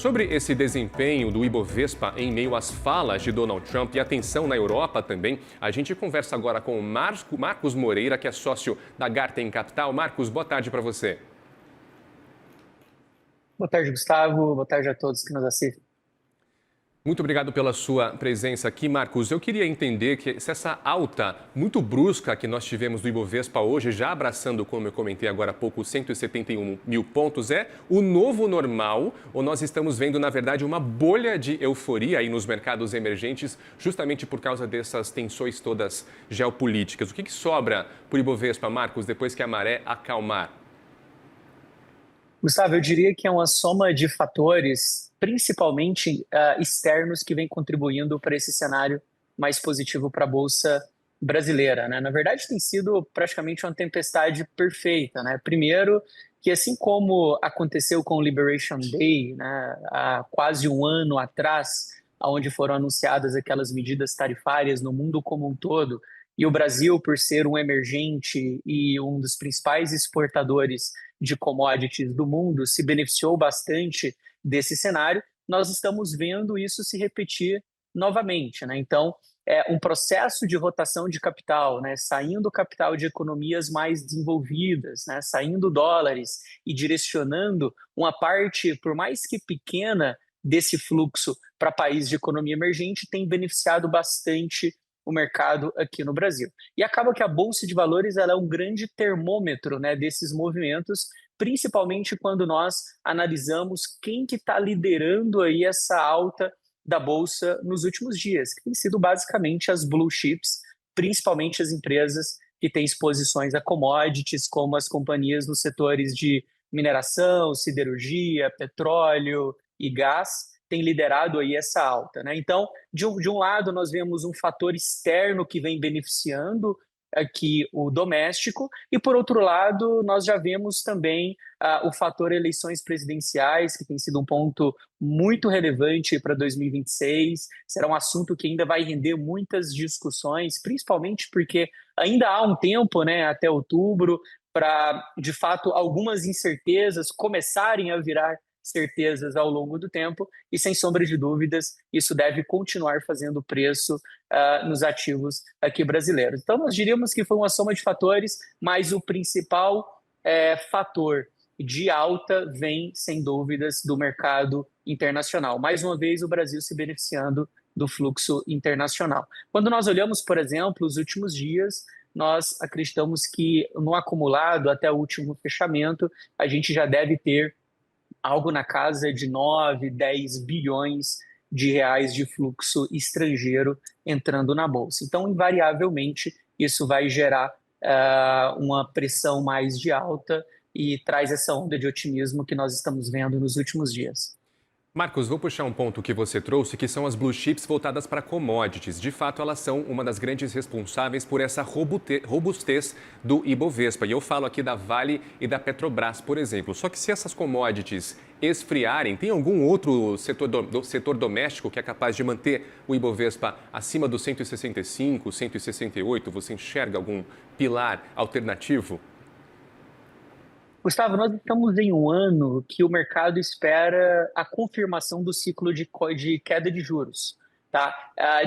Sobre esse desempenho do Ibovespa em meio às falas de Donald Trump e a tensão na Europa também, a gente conversa agora com o Marcos Moreira, que é sócio da Garten Capital. Marcos, boa tarde para você. Boa tarde, Gustavo. Boa tarde a todos que nos assistem. Muito obrigado pela sua presença aqui, Marcos. Eu queria entender que se essa alta muito brusca que nós tivemos do Ibovespa hoje, já abraçando, como eu comentei agora há pouco, 171 mil pontos, é o novo normal, ou nós estamos vendo, na verdade, uma bolha de euforia aí nos mercados emergentes, justamente por causa dessas tensões todas geopolíticas. O que sobra para o Ibovespa, Marcos, depois que a maré acalmar? Gustavo, eu diria que é uma soma de fatores, principalmente externos, que vem contribuindo para esse cenário mais positivo para a Bolsa brasileira, né? Na verdade, tem sido praticamente uma tempestade perfeita, né? Primeiro, que assim como aconteceu com o Liberation Day, né, há quase um ano atrás, onde foram anunciadas aquelas medidas tarifárias no mundo como um todo, e o Brasil, por ser um emergente e um dos principais exportadores de commodities do mundo, se beneficiou bastante desse cenário, nós estamos vendo isso se repetir novamente, né? Então, é um processo de rotação de capital, né? Saindo capital de economias mais desenvolvidas, né? Saindo dólares e direcionando uma parte, por mais que pequena, desse fluxo para países de economia emergente, tem beneficiado bastante o mercado aqui no Brasil. E acaba que a Bolsa de Valores ela é um grande termômetro, né, desses movimentos, principalmente quando nós analisamos quem que está liderando aí essa alta da Bolsa nos últimos dias, que tem sido basicamente as blue chips, principalmente as empresas que têm exposições a commodities, como as companhias nos setores de mineração, siderurgia, petróleo e gás, têm liderado aí essa alta, né? Então, de um lado, nós vemos um fator externo que vem beneficiando aqui o doméstico, e por outro lado, nós já vemos também o fator eleições presidenciais, que tem sido um ponto muito relevante para 2026. Será um assunto que ainda vai render muitas discussões, principalmente porque ainda há um tempo, né, até outubro, para, de fato, algumas incertezas começarem a virar certezas ao longo do tempo, e sem sombra de dúvidas, isso deve continuar fazendo preço nos ativos aqui brasileiros. Então, nós diríamos que foi uma soma de fatores, mas o principal fator de alta vem, sem dúvidas, do mercado internacional. Mais uma vez, o Brasil se beneficiando do fluxo internacional. Quando nós olhamos, por exemplo, os últimos dias, nós acreditamos que no acumulado, até o último fechamento, a gente já deve ter algo na casa de 9, 10 bilhões de reais de fluxo estrangeiro entrando na Bolsa. Então, invariavelmente, isso vai gerar uma pressão mais de alta e traz essa onda de otimismo que nós estamos vendo nos últimos dias. Marcos, vou puxar um ponto que você trouxe, que são as blue chips voltadas para commodities. De fato, elas são uma das grandes responsáveis por essa robustez do Ibovespa. E eu falo aqui da Vale e da Petrobras, por exemplo. Só que se essas commodities esfriarem, tem algum outro setor doméstico que é capaz de manter o Ibovespa acima dos 165, 168? Você enxerga algum pilar alternativo? Gustavo, nós estamos em um ano que o mercado espera a confirmação do ciclo de queda de juros. Tá?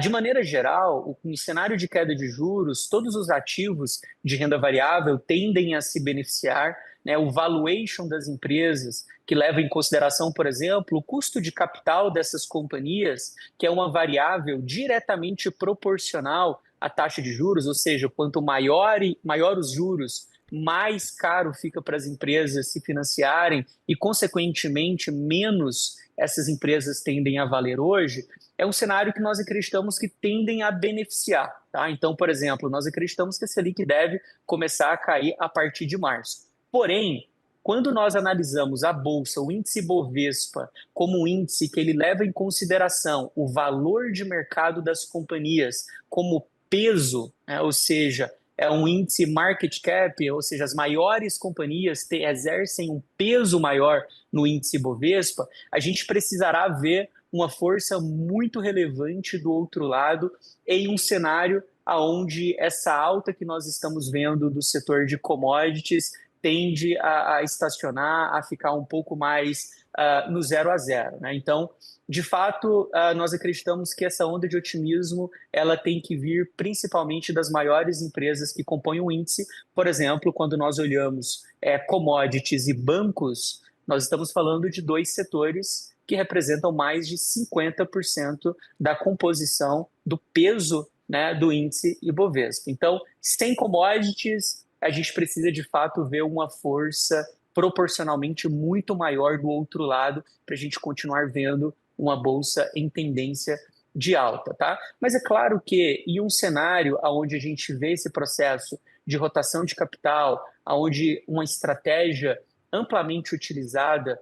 De maneira geral, no cenário de queda de juros, todos os ativos de renda variável tendem a se beneficiar, né? O valuation das empresas, que leva em consideração, por exemplo, o custo de capital dessas companhias, que é uma variável diretamente proporcional à taxa de juros, ou seja, quanto maior os juros, mais caro fica para as empresas se financiarem e, consequentemente, menos essas empresas tendem a valer hoje, é um cenário que nós acreditamos que tendem a beneficiar. Tá? Então, por exemplo, nós acreditamos que a Selic deve começar a cair a partir de março. Porém, quando nós analisamos a Bolsa, o índice Bovespa, como um índice que ele leva em consideração o valor de mercado das companhias como peso, né? Ou seja, é um índice market cap, ou seja, as maiores companhias exercem um peso maior no índice Bovespa, a gente precisará ver uma força muito relevante do outro lado em um cenário onde essa alta que nós estamos vendo do setor de commodities tende a estacionar, a ficar um pouco mais no 0 a 0, né? Então, de fato, nós acreditamos que essa onda de otimismo ela tem que vir principalmente das maiores empresas que compõem o índice. Por exemplo, quando nós olhamos commodities e bancos, nós estamos falando de dois setores que representam mais de 50% da composição do peso, né, do índice Ibovespa. Então, sem commodities, a gente precisa de fato ver uma força proporcionalmente muito maior do outro lado para a gente continuar vendo uma bolsa em tendência de alta, tá? Mas é claro que em um cenário onde a gente vê esse processo de rotação de capital, onde uma estratégia amplamente utilizada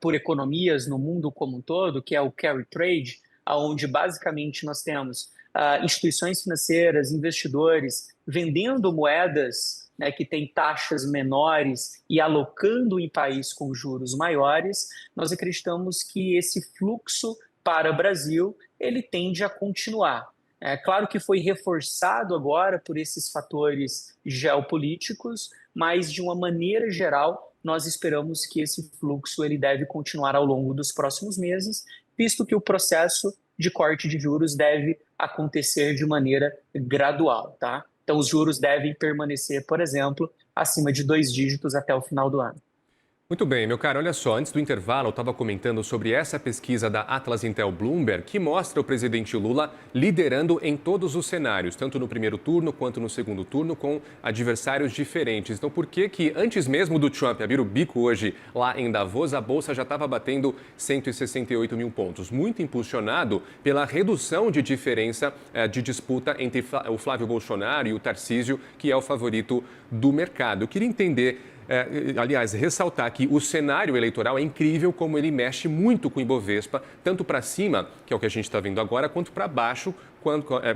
por economias no mundo como um todo, que é o carry trade, onde basicamente nós temos instituições financeiras, investidores vendendo moedas, né, que têm taxas menores e alocando em país com juros maiores, nós acreditamos que esse fluxo para o Brasil ele tende a continuar. É claro que foi reforçado agora por esses fatores geopolíticos, mas de uma maneira geral nós esperamos que esse fluxo ele deve continuar ao longo dos próximos meses, visto que o processo de corte de juros deve acontecer de maneira gradual, tá? Então, os juros devem permanecer, por exemplo, acima de 2 dígitos até o final do ano. Muito bem, meu caro, olha só, antes do intervalo eu estava comentando sobre essa pesquisa da Atlas Intel Bloomberg que mostra o presidente Lula liderando em todos os cenários, tanto no primeiro turno quanto no segundo turno, com adversários diferentes. Então, por que antes mesmo do Trump abrir o bico hoje lá em Davos, a Bolsa já estava batendo 168 mil pontos? Muito impulsionado pela redução de diferença de disputa entre o Flávio Bolsonaro e o Tarcísio, que é o favorito do mercado. Eu queria entender... aliás, ressaltar que o cenário eleitoral é incrível como ele mexe muito com o Ibovespa, tanto para cima, que é o que a gente está vendo agora, quanto para baixo,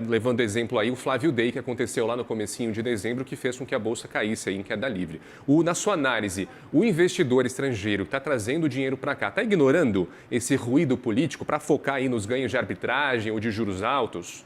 levando exemplo aí o Flávio Day, que aconteceu lá no comecinho de dezembro, que fez com que a Bolsa caísse aí em queda livre. Na sua análise, o investidor estrangeiro que está trazendo dinheiro para cá, está ignorando esse ruído político para focar aí nos ganhos de arbitragem ou de juros altos?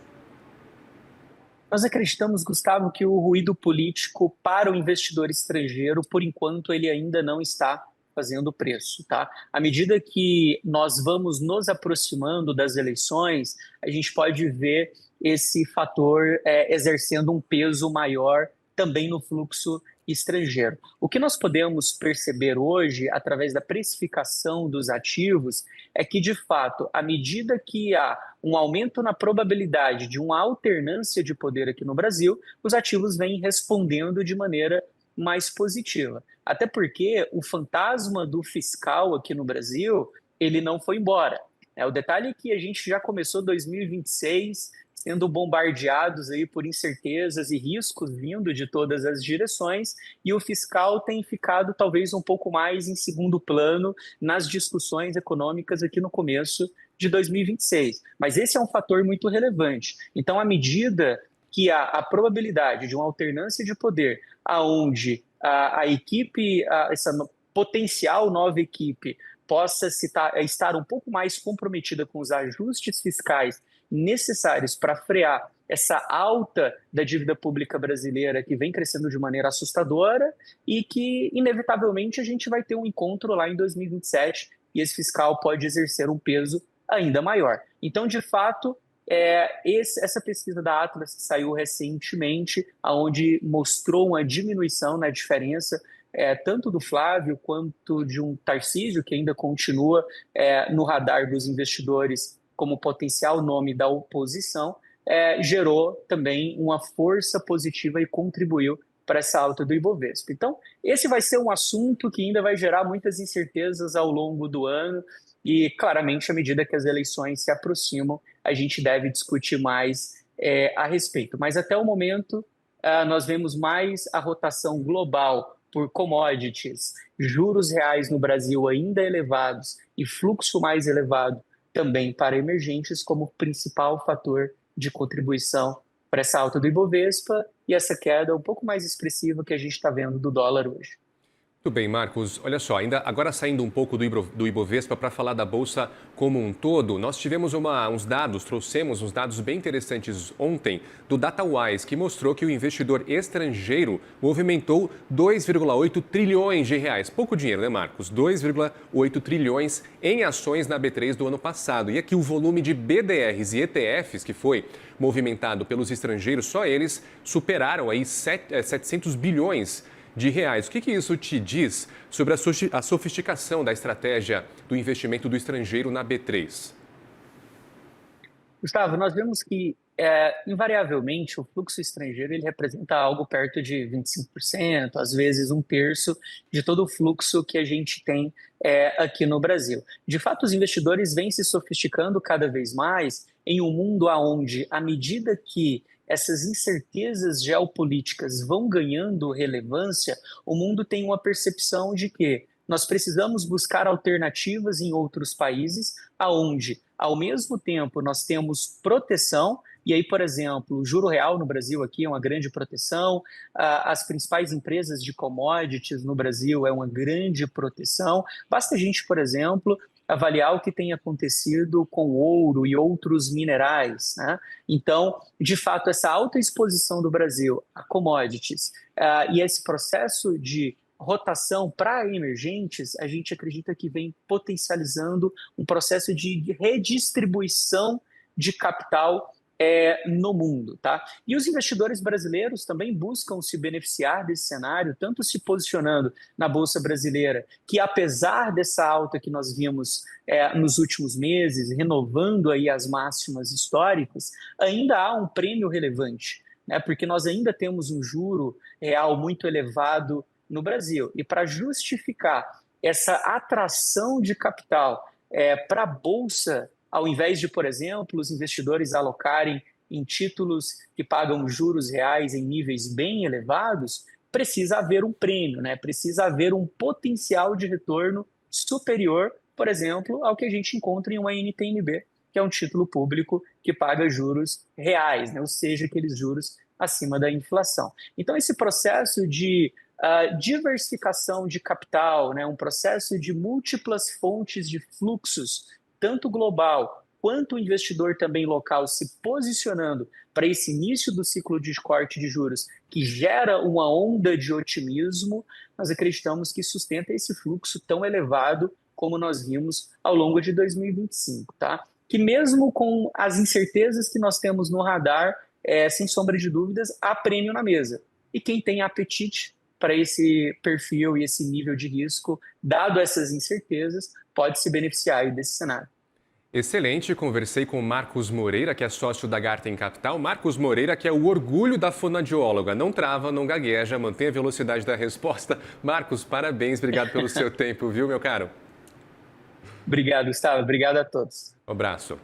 Nós acreditamos, Gustavo, que o ruído político para o investidor estrangeiro, por enquanto, ele ainda não está fazendo preço, tá? À medida que nós vamos nos aproximando das eleições, a gente pode ver esse fator exercendo um peso maior também no fluxo estrangeiro. O que nós podemos perceber hoje, através da precificação dos ativos, é que, de fato, à medida que há um aumento na probabilidade de uma alternância de poder aqui no Brasil, os ativos vêm respondendo de maneira mais positiva. Até porque o fantasma do fiscal aqui no Brasil, ele não foi embora. O detalhe é que a gente já começou 2026 sendo bombardeados aí por incertezas e riscos vindo de todas as direções, e o fiscal tem ficado talvez um pouco mais em segundo plano nas discussões econômicas aqui no começo de 2026. Mas esse é um fator muito relevante. Então, à medida que a probabilidade de uma alternância de poder, aonde a equipe, essa potencial nova equipe, possa estar um pouco mais comprometida com os ajustes fiscais necessários para frear essa alta da dívida pública brasileira que vem crescendo de maneira assustadora e que, inevitavelmente, a gente vai ter um encontro lá em 2027 e esse fiscal pode exercer um peso ainda maior. Então, de fato, essa pesquisa da Atlas que saiu recentemente, onde mostrou uma diminuição na diferença tanto do Flávio quanto de um Tarcísio, que ainda continua no radar dos investidores como potencial nome da oposição, gerou também uma força positiva e contribuiu para essa alta do Ibovespa. Então, esse vai ser um assunto que ainda vai gerar muitas incertezas ao longo do ano e, claramente, à medida que as eleições se aproximam, a gente deve discutir mais a respeito. Mas, até o momento, nós vemos mais a rotação global por commodities, juros reais no Brasil ainda elevados e fluxo mais elevado também para emergentes como principal fator de contribuição para essa alta do Ibovespa e essa queda um pouco mais expressiva que a gente está vendo do dólar hoje. Muito bem, Marcos. Olha só, ainda agora saindo um pouco do Ibovespa para falar da Bolsa como um todo, nós tivemos trouxemos uns dados bem interessantes ontem do DataWise, que mostrou que o investidor estrangeiro movimentou 2,8 trilhões de reais. Pouco dinheiro, né, Marcos? 2,8 trilhões em ações na B3 do ano passado. E aqui o volume de BDRs e ETFs que foi movimentado pelos estrangeiros, só eles superaram aí 700 bilhões de reais. O que isso te diz sobre a sofisticação da estratégia do investimento do estrangeiro na B3? Gustavo, nós vemos que, invariavelmente, o fluxo estrangeiro ele representa algo perto de 25%, às vezes um terço de todo o fluxo que a gente tem aqui no Brasil. De fato, os investidores vêm se sofisticando cada vez mais em um mundo onde, à medida que essas incertezas geopolíticas vão ganhando relevância, o mundo tem uma percepção de que nós precisamos buscar alternativas em outros países, aonde, ao mesmo tempo, nós temos proteção. E aí, por exemplo, o juro real no Brasil aqui é uma grande proteção, as principais empresas de commodities no Brasil é uma grande proteção. Basta a gente, por exemplo, avaliar o que tem acontecido com ouro e outros minerais, né? Então, de fato, essa alta exposição do Brasil a commodities e esse processo de rotação para emergentes, a gente acredita que vem potencializando um processo de redistribuição de capital no mundo, tá? E os investidores brasileiros também buscam se beneficiar desse cenário, tanto se posicionando na Bolsa Brasileira, que apesar dessa alta que nós vimos nos últimos meses, renovando aí as máximas históricas, ainda há um prêmio relevante, né? Porque nós ainda temos um juro real muito elevado no Brasil. E para justificar essa atração de capital para a Bolsa, ao invés de, por exemplo, os investidores alocarem em títulos que pagam juros reais em níveis bem elevados, precisa haver um prêmio, né? Precisa haver um potencial de retorno superior, por exemplo, ao que a gente encontra em uma NTNB, que é um título público que paga juros reais, né? Ou seja, aqueles juros acima da inflação. Então, esse processo de diversificação de capital, né? Um processo de múltiplas fontes de fluxos, tanto global quanto o investidor também local se posicionando para esse início do ciclo de corte de juros, que gera uma onda de otimismo, nós acreditamos que sustenta esse fluxo tão elevado como nós vimos ao longo de 2025, tá? Que mesmo com as incertezas que nós temos no radar, sem sombra de dúvidas, há prêmio na mesa. E quem tem apetite para esse perfil e esse nível de risco, dado essas incertezas, pode se beneficiar aí desse cenário. Excelente, conversei com Marcos Moreira, que é sócio da Garten Capital. Marcos Moreira, que é o orgulho da fonoaudióloga. Não trava, não gagueja, mantém a velocidade da resposta. Marcos, parabéns, obrigado pelo seu tempo, viu, meu caro? Obrigado, Gustavo. Obrigado a todos. Um abraço.